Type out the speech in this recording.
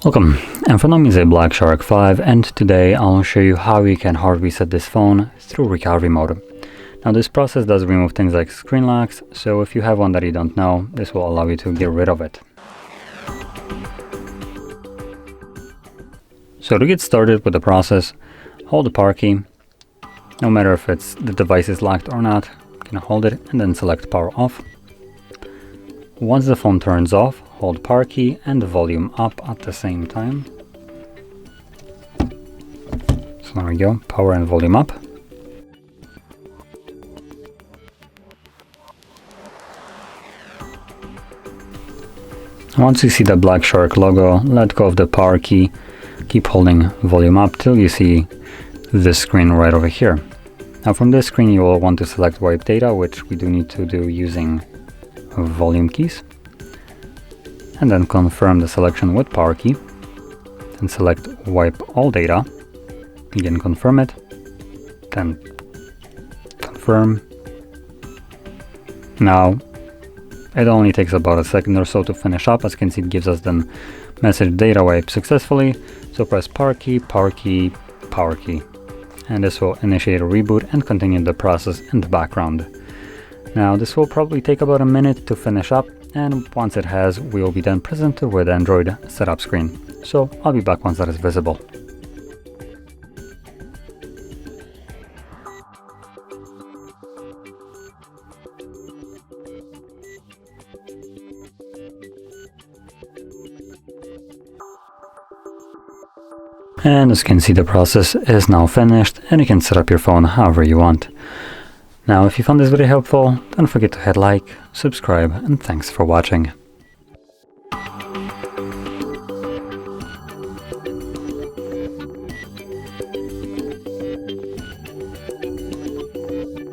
Welcome, in front of me is a Black Shark 5 and today I'll show you how you can hard reset this phone through recovery mode. Now this process does remove things like screen locks, so if you have one that you don't know, this will allow you to get rid of it. So to get started with the process, hold the power key. No matter if the device is locked or not, you can hold it and then select power off. Once the phone turns off, hold power key and volume up at the same time. So there we go, power and volume up. Once you see the Black Shark logo, let go of the power key, keep holding volume up till you see this screen right over here. Now from this screen you will want to select wipe data, which we do need to do using volume keys, and then confirm the selection with power key, then select wipe all data, again confirm it, then confirm. Now it only takes about a second or so to finish up. As you can see, it gives us the message data wipe successfully, so press power key, power key, power key, and this will initiate a reboot and continue the process in the background. Now this will probably take about a minute to finish up, and once it has, we will be then presented with Android setup screen. So I'll be back once that is visible. And as you can see, the process is now finished and you can set up your phone however you want. Now if you found this video helpful, don't forget to hit like, subscribe, and thanks for watching.